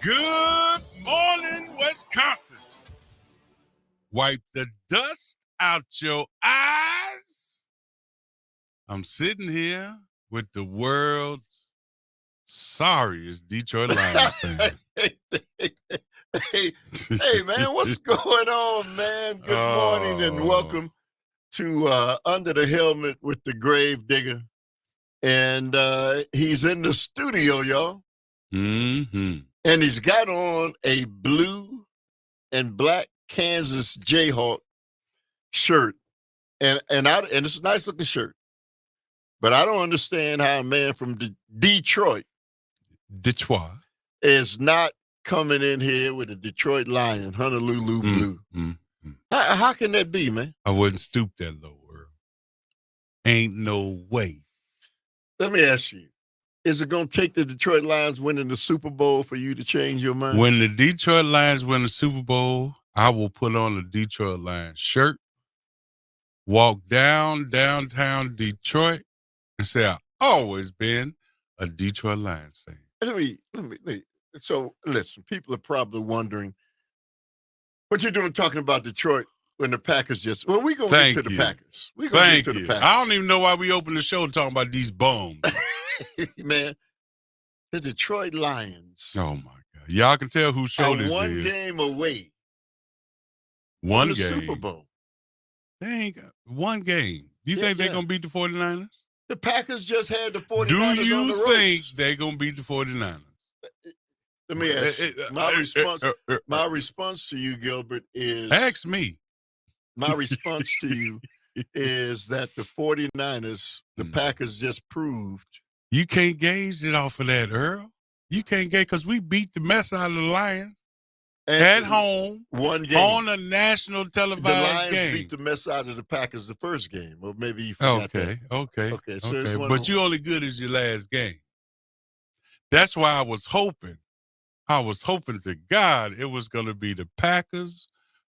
Good morning, Wisconsin. Wipe the dust out your eyes. I'm sitting here with the world's sorriest Detroit Lions fan. Hey, man, what's going on, man? Good morning and welcome to Under the Helmet with the Grave Digger. And he's in the studio, y'all. Mm-hmm. And he's got on a blue and black Kansas Jayhawk shirt. And it's a nice looking shirt. But I don't understand how a man from Detroit is not coming in here with a Detroit Lion, Honolulu Blue. How can that be, man? I wouldn't stoop that low, Earl. Ain't no way. Let me ask you, is it going to take the Detroit Lions winning the Super Bowl for you to change your mind? When the Detroit Lions win the Super Bowl, I will put on a Detroit Lions shirt, walk downtown Detroit, and say I've always been a Detroit Lions fan. Let me. So, listen, people are probably wondering what you're doing talking about Detroit when the Packers just. Well, we're going to get to the Packers. We're going to get to the Packers. I don't even know why we opened the show talking about these bums. Man, the Detroit Lions. Oh, my God. Y'all can tell whose show this is. One game away. One from game. The Super Bowl. They ain't got one game. Do you think they're going to beat the 49ers? The Packers just had the 49ers Do on the you ropes. think they're going to beat the 49ers? Let me ask you. My response to you, Gilbert, is... Ask me. My response to you is that the 49ers, the Packers just proved... You can't gauge it off of that, Earl. You can't gauge because we beat the mess out of the Lions at home, one game on a national televised game. The Lions beat the mess out of the Packers the first game. Or maybe you forgot that. Okay. So but you only good as your last game. That's why I was hoping to God it was going to be the Packers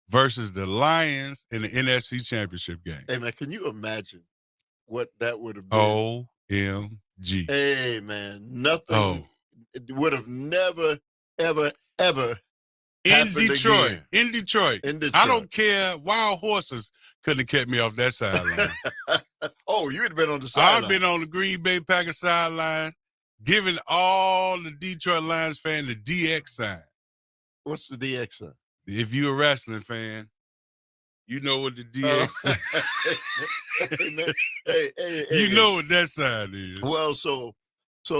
versus the Lions in the NFC Championship game. Hey, man, can you imagine what that would have been? OMG. Hey, man, nothing would have never, ever in Detroit. Again. In Detroit. I don't care. Wild horses couldn't have kept me off that sideline. Oh, you'd have been on the sideline. I've been on the Green Bay Packers sideline, giving all the Detroit Lions fans the DX sign. What's the DX sign? If you're a wrestling fan, you know what the DX sign is. You know what that sign is. Well, so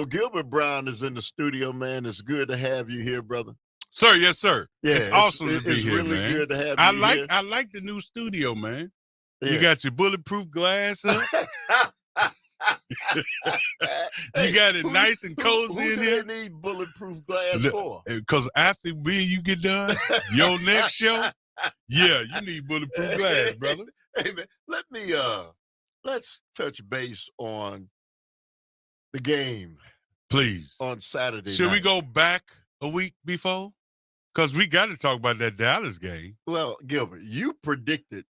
Gilbert Brown is in the studio, man. It's good to have you here, brother. Sir, yes, sir. Yeah, it's awesome to be here, really man. Good to have you here. I like the new studio, man. Yeah. You got your bulletproof glass up. You got it nice and cozy in here. Who do they need bulletproof glass for? Because after me and you get done, your next show, yeah, you need bulletproof glass, brother. Hey, man, let's touch base on the game. Please. On Saturday Should night. we go back a week before? Because we got to talk about that Dallas game. Well, Gilbert, you predicted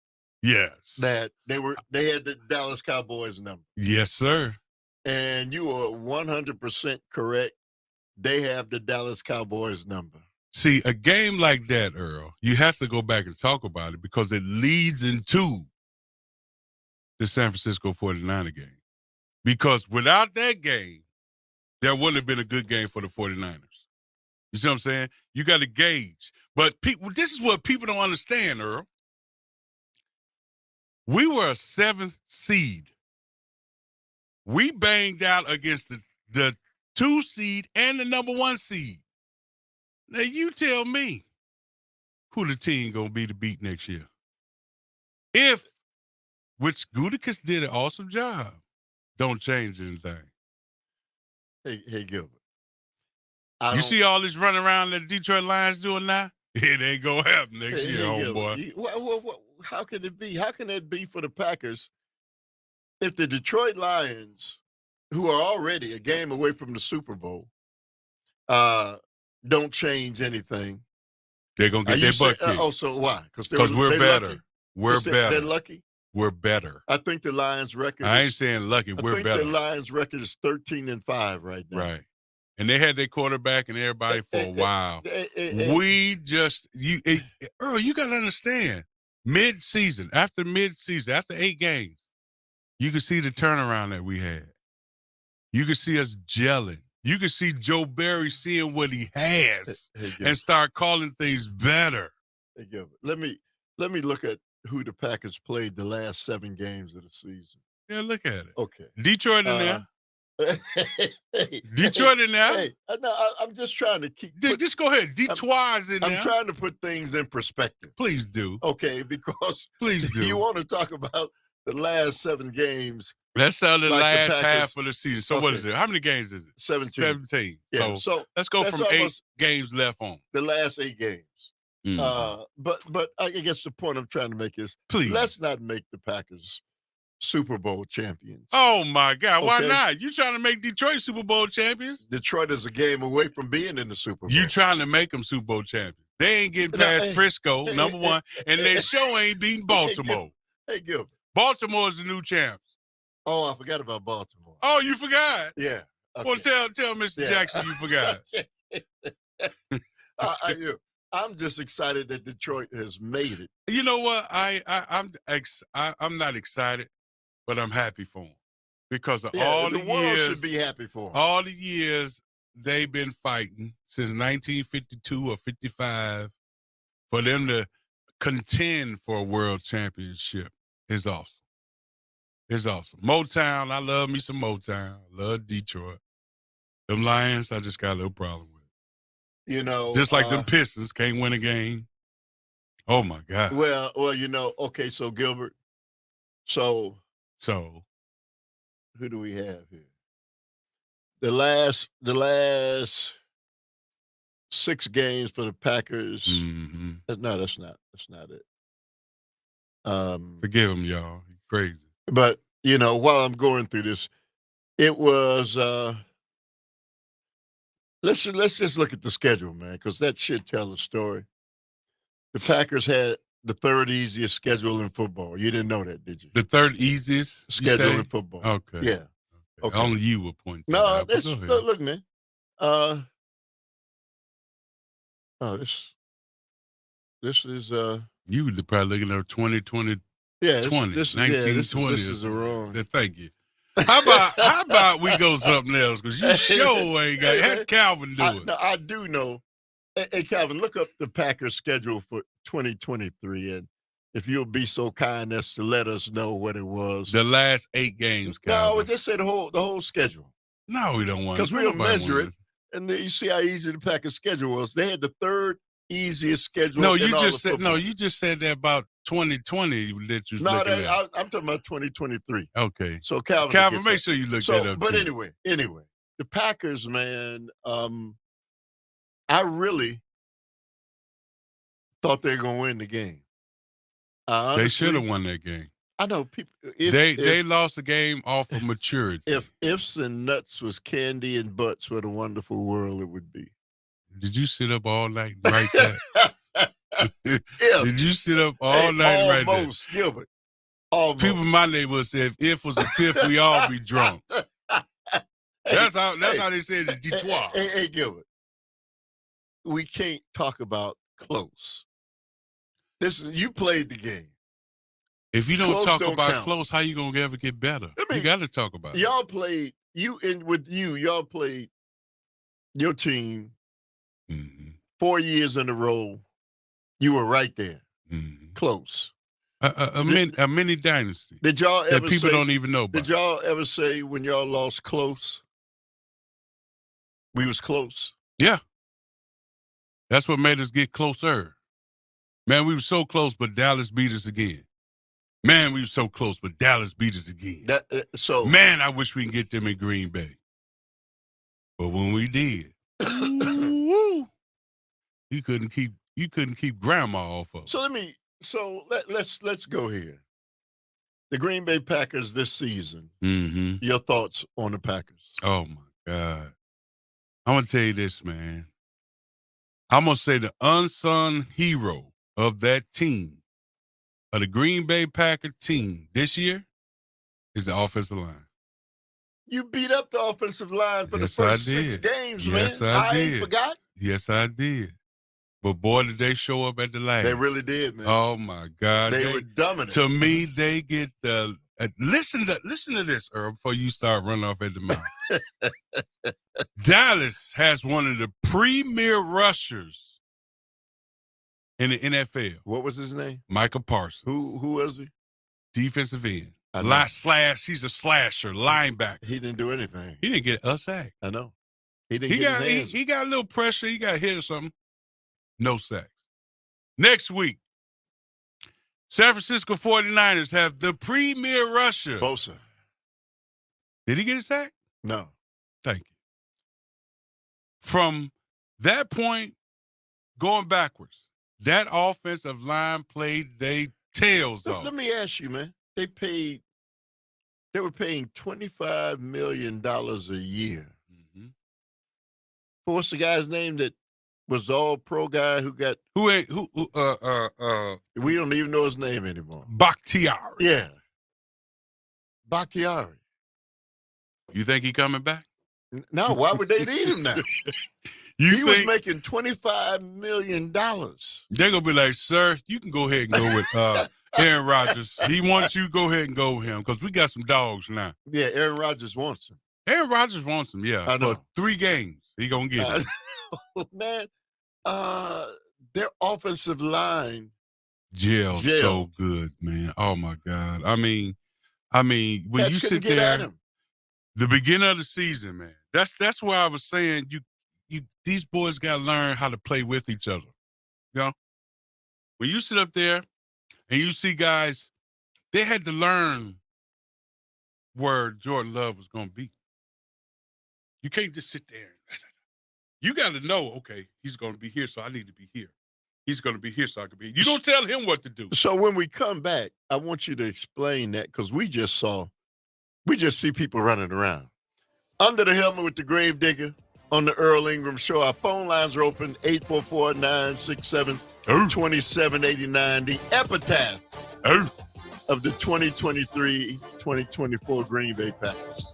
that they had the Dallas Cowboys number. Yes, sir. And you are 100% correct. They have the Dallas Cowboys number. See, a game like that, Earl, you have to go back and talk about it because it leads into the San Francisco 49er game. Because without that game, there wouldn't have been a good game for the 49ers. You see what I'm saying? You got to gauge. But this is what people don't understand, Earl. We were a 7th seed. We banged out against the 2 seed and the number 1 seed. Now, you tell me who the team going to be to beat next year. Which Gutekunst did an awesome job, don't change anything. Hey, Gilbert. You see all this running around that Detroit Lions doing now? It ain't going to happen next year, homeboy. How can it be? How can it be for the Packers if the Detroit Lions, who are already a game away from the Super Bowl, don't change anything? They're going to get their butt kicked. So why? Because we're better. Lucky. We're better. They're lucky? We're better. I think the Lions' record I ain't saying lucky. We're better. The Lions' record is 13-5 right now. Right. and they had their quarterback and everybody for a while. We just Earl, you got to understand. Mid-season, after 8 games, you can see the turnaround that we had. You can see us gelling. You can see Joe Barry seeing what he has and start calling things better. Hey, Gilbert, let me look at who the Packers played the last 7 games of the season. Yeah, look at it. Okay. Detroit in there. Hey, Detroit in there. Hey, no, I'm just trying to keep. Just go ahead. Detroit's in there. I'm trying to put things in perspective. Please do. Okay, because please do. You want to talk about the last 7 games. Let's sell the last half of the season. So what is it? How many games is it? 17. Yeah. So let's go from 8 games left on. The last 8 games. But I guess the point I'm trying to make is, please, let's not make the Packers Super Bowl champions. Oh my God, why not? You trying to make Detroit Super Bowl champions? Detroit is a game away from being in the Super Bowl. You trying to make them Super Bowl champions. They ain't getting past Frisco, number one, and their show ain't beating Baltimore. Hey, Gilbert. Baltimore is the new champs. Oh, I forgot about Baltimore. Oh, you forgot? Yeah. Okay. Well, tell Mr. Jackson you forgot. I'm just excited that Detroit has made it. You know what? I'm not excited, but I'm happy for them because of all the world years. Should be happy for them. All the years they've been fighting since 1952 or 55 for them to contend for a world championship is awesome. It's awesome. Motown, I love me some Motown. I love Detroit. Them Lions, I just got a little problem with. You know, just like them Pistons can't win a game. Oh my God. Well, okay, so Gilbert. So who do we have here? The last 6 games for the Packers. Mm-hmm. No, that's not it. Forgive him, y'all. He's crazy. But while I'm going through this, it was let's just look at the schedule, man, because that should tell a story. The Packers had the 3rd easiest schedule in football. You didn't know that, did you? The 3rd easiest schedule in football. Okay. Yeah. Okay. Only you would point. No, look, man. This is you would probably looking at 2020. Yeah, 1920. This is wrong. Thank you. How about we go something else? Because you sure ain't got. Had Calvin do it. No, I do know. Hey, Calvin, look up the Packers schedule for 2023, and if you'll be so kind as to let us know what it was. The last 8 games, Calvin. No, just say the whole schedule. No, we don't want. Because we'll measure it, and then you see how easy the Packers schedule was. They had the 3rd easiest schedule. No, you just said that about 2020 that you. No, I'm talking about 2023. Okay. So Calvin, make sure you look that up. But too. anyway, the Packers, man. I really thought they were gonna win the game. They should have won that game. I know people. They lost the game off of maturity. If ifs and nuts was candy and butts, what a wonderful world it would be. Did you sit up all night and write that? Did you sit up all night and write that? Almost, Gilbert. Almost. People in my neighborhood said if was a fifth, we all be drunk. That's how they said it in Detroit. Hey, Gilbert. We can't talk about close. You played the game. If you don't talk about close, how you gonna ever get better? You got to talk about it. Y'all played. Y'all played your team 4 years in a row. You were right there, close. A mini dynasty. Did y'all ever that people don't even know about? Did y'all ever say when y'all lost close? We was close. Yeah. That's what made us get closer. Man, we were so close, but Dallas beat us again. Man, we were so close, but Dallas beat us again. Man, I wish we can get them in Green Bay. But when we did, you couldn't keep grandma off of. Let's go here. The Green Bay Packers this season. Mm-hmm. Your thoughts on the Packers? Oh my God. I'm gonna tell you this, man. I'm gonna say the unsung hero of that team, of the Green Bay Packer team this year, is the offensive line. You beat up the offensive line for Yes, the I first 6 did. games, Yes, man. I I ain't did. forgot. Yes, I did. But boy, did they show up at the last. They really did, man. Oh my God. They were dominant. To me, they get the listen to this, Earl, before you start running off at the mouth. Dallas has one of the premier rushers in the NFL. What was his name? Michael Parsons. Who was he? Defensive end. I know. He's a slasher, linebacker. He didn't do anything. He didn't get a sack. I know. He didn't get his hands. He got a little pressure. He got hit or something. No sacks. Next week, San Francisco 49ers have the premier rusher. Bosa. Did he get a sack? No. Thank you. From that point, going backwards, that offensive line played their tails off. Let me ask you, man. They were paying $25 million a year. Mm-hmm. What's the guy's name that was the all-pro guy who got? We don't even know his name anymore. Bakhtiari. Yeah. Bakhtiari. You think he coming back? No, why would they need him now? He was making $25 million. They're going to be like, sir, you can go ahead and go with Aaron Rodgers. He wants you to go ahead and go with him because we got some dogs now. Yeah, Aaron Rodgers wants him. Aaron Rodgers wants him, yeah. I know. For 3 games, he going to get it. Man, their offensive line Gelled so good, man. Oh, my God. I mean, when you sit there, the beginning of the season, man, that's why I was saying these boys got to learn how to play with each other. You know? When you sit up there and you see guys, they had to learn where Jordan Love was going to be. You can't just sit there. You got to know, okay, he's going to be here, so I need to be here. He's going to be here, so I can be here. You don't tell him what to do. So when we come back, I want you to explain that because we just see people running around. Under the Helmet with the Gravedigger on the Earl Ingram Show. Our phone lines are open, 844-967-2789. The epitaph of the 2023-2024 Green Bay Packers.